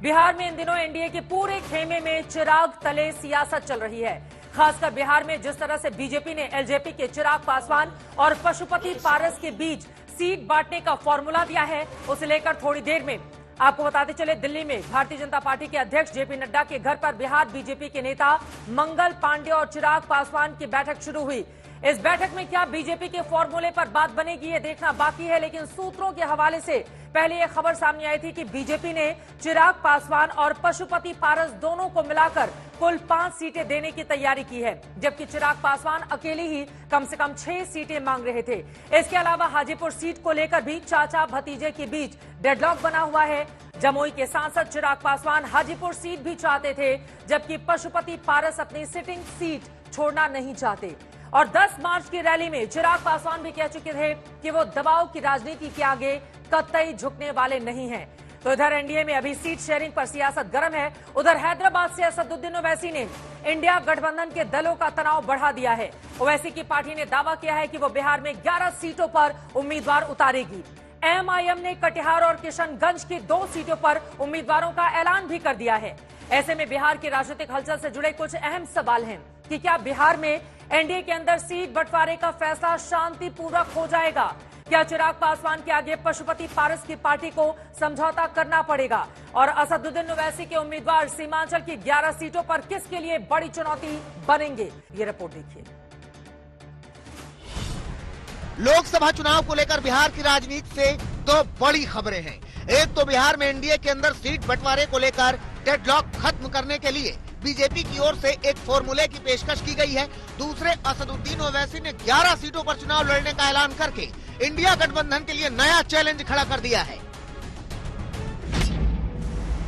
बिहार में इन दिनों एनडीए के पूरे खेमे में चिराग तले सियासत चल रही है। खासकर बिहार में जिस तरह से बीजेपी ने एलजेपी के चिराग पासवान और पशुपति पारस के बीच सीट बांटने का फॉर्मूला दिया है, उसे लेकर थोड़ी देर में आपको बताते चले, दिल्ली में भारतीय जनता पार्टी के अध्यक्ष जेपी नड्डा के घर पर बिहार बीजेपी के नेता मंगल पांडे और चिराग पासवान की बैठक शुरू हुई। इस बैठक में क्या बीजेपी के फॉर्मूले पर बात बनेगी, ये देखना बाकी है, लेकिन सूत्रों के हवाले से पहले यह खबर सामने आई थी कि बीजेपी ने चिराग पासवान और पशुपति पारस दोनों को मिलाकर कुल 5 सीटें देने की तैयारी की है, जबकि चिराग पासवान अकेले ही कम से कम 6 सीटें मांग रहे थे। इसके अलावा हाजीपुर सीट को लेकर भी चाचा भतीजे के बीच डेडलॉक बना हुआ है। जमुई के सांसद चिराग पासवान हाजीपुर सीट भी चाहते थे, जबकि पशुपति पारस अपनी सिटिंग सीट छोड़ना नहीं चाहते। और 10 मार्च की रैली में चिराग पासवान भी कह चुके थे कि वो दबाव की राजनीति के आगे कतई झुकने वाले नहीं हैं। तो इधर एनडीए में अभी सीट शेयरिंग पर सियासत गर्म है। उधर हैदराबाद से असदुद्दीन ओवैसी ने इंडिया गठबंधन के दलों का तनाव बढ़ा दिया है। ओवैसी की पार्टी ने दावा किया है कि वो बिहार में 11 सीटों पर उम्मीदवार उतारेगी। एमआईएम ने कटिहार और किशनगंज की 2 सीटों पर उम्मीदवारों का ऐलान भी कर दिया है। ऐसे में बिहार की राजनीतिक हलचल से जुड़े कुछ अहम सवाल हैं कि क्या बिहार में एनडीए के अंदर सीट बंटवारे का फैसला शांतिपूर्वक हो जाएगा? क्या चिराग पासवान के आगे पशुपति पारस की पार्टी को समझौता करना पड़ेगा? और असदुद्दीन ओवैसी के उम्मीदवार सीमांचल की 11 सीटों पर किसके लिए बड़ी चुनौती बनेंगे? ये रिपोर्ट देखिए। लोकसभा चुनाव को लेकर बिहार की राजनीति से 2 बड़ी खबरें हैं। एक तो बिहार में एनडीए के अंदर सीट बंटवारे को लेकर डेडलॉक खत्म करने के लिए बीजेपी की ओर से एक फॉर्मूले की पेशकश की गई है। दूसरे, असदुद्दीन ओवैसी ने 11 सीटों पर चुनाव लड़ने का ऐलान करके इंडिया गठबंधन के लिए नया चैलेंज खड़ा कर दिया है।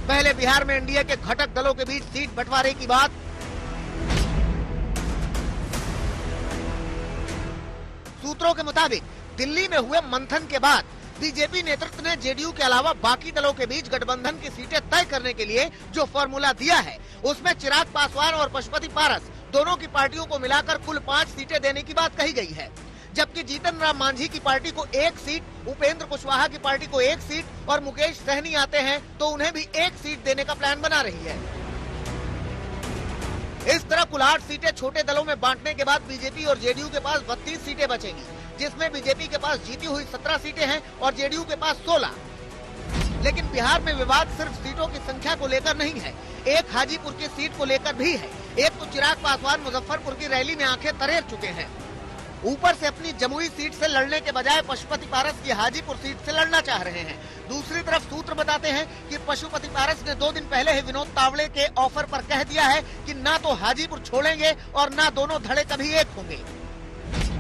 पहले बिहार में एनडीए के घटक दलों के बीच सीट बंटवारे की बात। सूत्रों के मुताबिक दिल्ली में हुए मंथन के बाद बीजेपी नेतृत्व ने जेडीयू के अलावा बाकी दलों के बीच गठबंधन की सीटें तय करने के लिए जो फॉर्मूला दिया है, उसमें चिराग पासवान और पशुपति पारस दोनों की पार्टियों को मिलाकर कुल 5 सीटें देने की बात कही गई है। जबकि जीतन राम मांझी की पार्टी को 1 सीट, उपेंद्र कुशवाहा की पार्टी को 1 सीट और मुकेश सहनी आते हैं तो उन्हें भी 1 सीट देने का प्लान बना रही है। इस तरह कुल 8 सीटें छोटे दलों में बांटने के बाद बीजेपी और जेडीयू के पास 32 सीटें बचेंगी, जिसमें बीजेपी के पास जीती हुई 17 सीटें हैं और जेडीयू के पास 16। लेकिन बिहार में विवाद सिर्फ सीटों की संख्या को लेकर नहीं है, एक हाजीपुर की सीट को लेकर भी है। एक तो चिराग पासवान मुजफ्फरपुर की रैली में आंखें तरेर चुके हैं, ऊपर से अपनी जमुई सीट से लड़ने के बजाय पशुपति पारस की हाजीपुर सीट से लड़ना चाह रहे हैं। दूसरी तरफ सूत्र बताते हैं कि पशुपति पारस ने 2 दिन पहले ही विनोद तावड़े के ऑफर पर कह दिया है कि ना तो हाजीपुर छोड़ेंगे और ना दोनों धड़े कभी एक होंगे।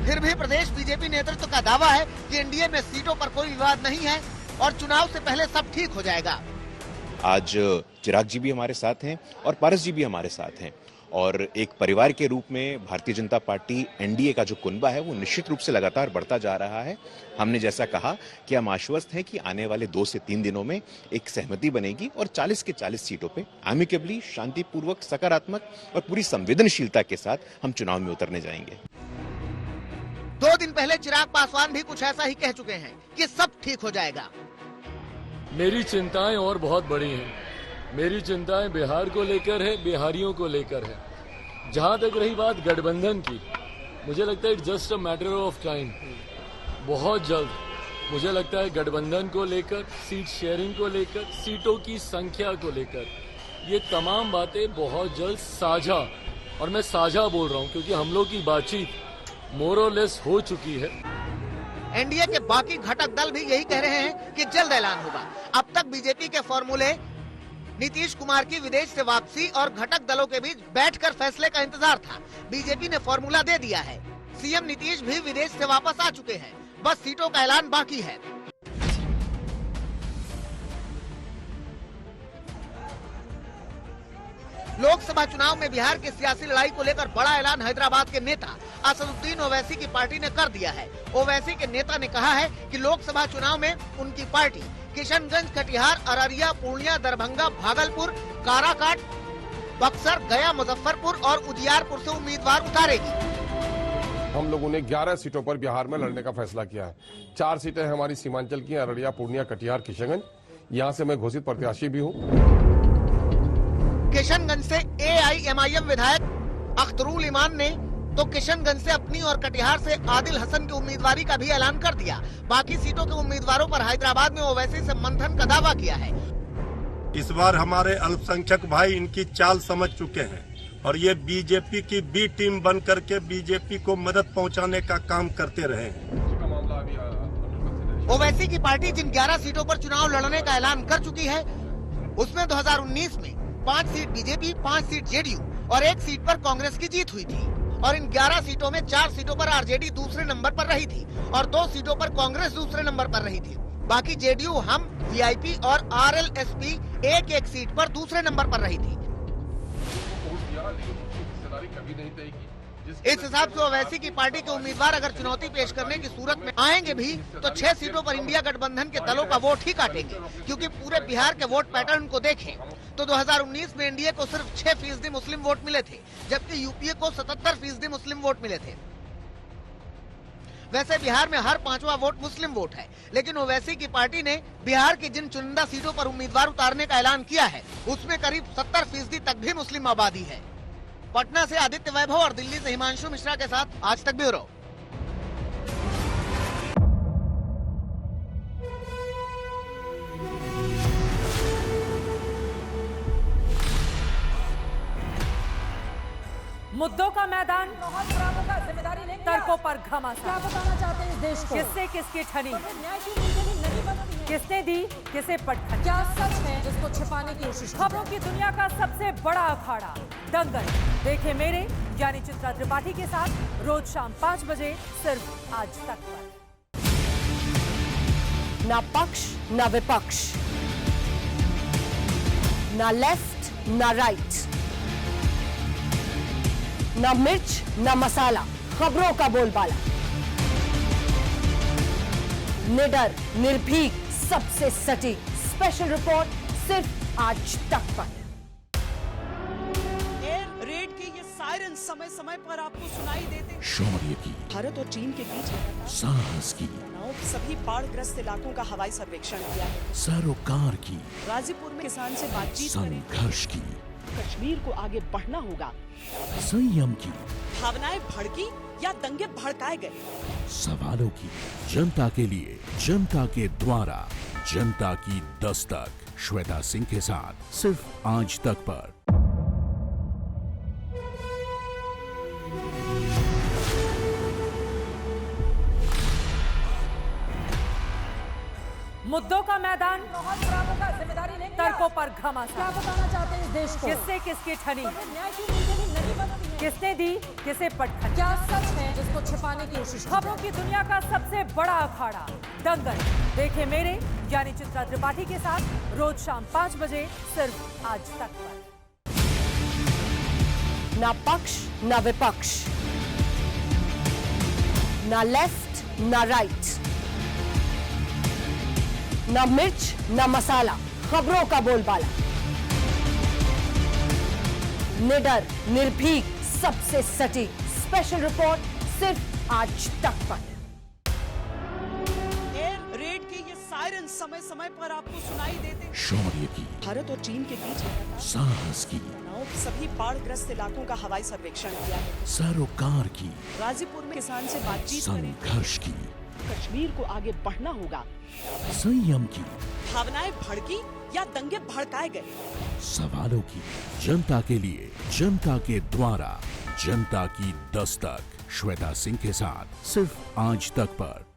फिर भी प्रदेश बीजेपी नेतृत्व का दावा है कि एनडीए में सीटों पर कोई विवाद नहीं है और चुनाव से पहले सब ठीक हो जाएगा। आज चिराग जी भी हमारे साथ हैं और पारस जी भी हमारे साथ हैं और एक परिवार के रूप में भारतीय जनता पार्टी एनडीए का जो कुनबा है वो निश्चित रूप से लगातार बढ़ता जा रहा है। हमने जैसा कहा कि हम आश्वस्त हैं कि आने वाले 2 से 3 दिनों में एक सहमति बनेगी और 40 के 40 सीटों पे एमिकेबली, शांतिपूर्वक, सकारात्मक और पूरी संवेदनशीलता के साथ हम चुनाव में उतरने जाएंगे। 2 दिन पहले चिराग पासवान भी कुछ ऐसा ही कह चुके हैं कि सब ठीक हो जाएगा। मेरी चिंताएं और बहुत बड़ी हैं। मेरी चिंताएं बिहार को लेकर है, बिहारियों को लेकर है। जहां तक रही बात गठबंधन की, मुझे लगता है it's just a matter of time. बहुत जल्द मुझे लगता है गठबंधन को लेकर, सीट शेयरिंग को लेकर, सीटों की संख्या को लेकर, ये तमाम बातें बहुत जल्द साझा, और मैं साझा बोल रहा हूं क्योंकि हम लोग की बातचीत मोर और लेस हो चुकी है। एनडीए के बाकी घटक दल भी यही कह रहे हैं कि जल्द ऐलान होगा। अब तक बीजेपी के फॉर्मूले नीतीश कुमार की विदेश से वापसी और घटक दलों के बीच बैठकर फैसले का इंतजार था। बीजेपी ने फॉर्मूला दे दिया है। सीएम नीतीश भी विदेश से वापस आ चुके हैं, बस सीटों का ऐलान बाकी है। लोकसभा चुनाव में बिहार की सियासी लड़ाई को लेकर बड़ा ऐलान हैदराबाद के नेता असदुद्दीन ओवैसी की पार्टी ने कर दिया है। ओवैसी के नेता ने कहा है कि लोकसभा चुनाव में उनकी पार्टी किशनगंज, कटिहार, अररिया, पूर्णिया, दरभंगा, भागलपुर, काराकाट, बक्सर, गया, मुजफ्फरपुर और उजियारपुर से उम्मीदवार उतारेगी। हम लोगों ने 11 सीटों पर बिहार में लड़ने का फैसला किया है। 4 सीटें हमारी सीमांचल की, अररिया, पूर्णिया, कटिहार, किशनगंज। यहाँ से मैं घोषित प्रत्याशी भी हूँ। किशनगंज से AIMIM विधायक अख्तरुल ईमान ने तो किशनगंज से अपनी और कटिहार से आदिल हसन की उम्मीदवारी का भी ऐलान कर दिया। बाकी सीटों के उम्मीदवारों पर हैदराबाद में ओवैसी से मंथन का दावा किया है। इस बार हमारे अल्पसंख्यक भाई इनकी चाल समझ चुके हैं और ये बीजेपी की बी टीम बन करके बीजेपी को मदद पहुंचाने का काम करते रहे हैं। ओवैसी की पार्टी जिन 11 सीटों पर चुनाव लड़ने का ऐलान कर चुकी है, उसमें 2019 में 5 सीट बीजेपी, 5 सीट जेडीयू और 1 सीट पर कांग्रेस की जीत हुई थी। और इन 11 सीटों में 4 सीटों पर आरजेडी दूसरे नंबर पर रही थी और 2 सीटों पर कांग्रेस दूसरे नंबर पर रही थी। बाकी जेडीयू, हम, वीआईपी और आरएलएसपी एक सीट पर दूसरे नंबर पर रही थी। इस हिसाब से ओवैसी की पार्टी के उम्मीदवार अगर चुनौती पेश करने की सूरत में आएंगे भी तो 6 सीटों पर इंडिया गठबंधन के दलों का वोट ही काटेंगे, क्योंकि पूरे बिहार के वोट पैटर्न को देखें तो 2019 में एनडीए को सिर्फ 6% मुस्लिम वोट मिले थे, जबकि यूपीए को 77% मुस्लिम वोट मिले थे। वैसे बिहार में हर 5वां वोट मुस्लिम वोट है, लेकिन ओवैसी की पार्टी ने बिहार की जिन चुनिंदा सीटों पर उम्मीदवार उतारने का ऐलान किया है, उसमें करीब 70% तक भी मुस्लिम आबादी है। पटना से आदित्य वैभव और दिल्ली से हिमांशु मिश्रा के साथ आज तक ब्यूरो। मुद्दों का मैदान, जिम्मेदारी नहीं, तर्कों पर घमासान। क्या बताना चाहते हैं इस देश को? किससे किसकी ठनी, न्याय की नीति नहीं बनती है। किसने दी किसे पटखनी। क्या सच है जिसको छिपाने की कोशिश? खबरों की दुनिया का सबसे बड़ा अखाड़ा दंगल देखे मेरे यानी चित्रा त्रिपाठी के साथ रोज शाम 5 बजे सिर्फ आज तक पर। ना पक्ष ना विपक्ष, ना लेफ्ट ना राइट, ना मिर्च ना मसाला, खबरों का बोलबाला। निडर, निर्भीक, सबसे सटीक स्पेशल रिपोर्ट सिर्फ आज तक पर। एयर रेड के ये सायरन समय समय पर आपको सुनाई देते हैं। शौर्य की, भारत और चीन के बीच साहस की, सभी बाढ़ग्रस्त इलाकों का हवाई सर्वेक्षण किया है। सरोकार की, गाजीपुर में किसान से बातचीत करें। संघर्ष की, कश्मीर को आगे बढ़ना होगा। संयम की, भावनाएं भड़की या दंगे भड़काए गए। सवालों की, जनता के लिए, जनता के द्वारा, जनता की दस्तक। श्वेता सिंह के साथ सिर्फ आज तक पर। मुद्दों का मैदान, जिम्मेदारी नहीं, तर्कों पर घमासान। क्या बताना चाहते हैं इस देश को? किससे किसकी ठनी, न्याय की नीति नहीं बनती है। किसने दी किसे पटखनी। क्या सच है जिसको छिपाने की कोशिश? खबरों की दुनिया का सबसे बड़ा अखाड़ा दंगल देखे मेरे यानी चित्रा त्रिपाठी के साथ रोज शाम 5 बजे सिर्फ आज तक पर। ना पक्ष ना विपक्ष, ना लेफ्ट ना राइट, ना मिर्च ना मसाला, खबरों का बोलबाला। निडर, निर्भीक, सबसे सटीक स्पेशल रिपोर्ट सिर्फ आज तक पर। एयर रेड के ये सायरन समय समय पर आपको सुनाई देते हैं। शौर्य की, भारत और चीन के बीच साहस की, सभी बाढ़ग्रस्त इलाकों का हवाई सर्वेक्षण किया है। सरोकार की, गाजीपुर में किसान से बातचीत करें। संघर्ष की, कश्मीर को आगे बढ़ना होगा। संयम की, भावनाएं भड़की या दंगे भड़काए गए। सवालों की, जनता के लिए, जनता के द्वारा, जनता की दस्तक। श्वेता सिंह के साथ सिर्फ आज तक पर।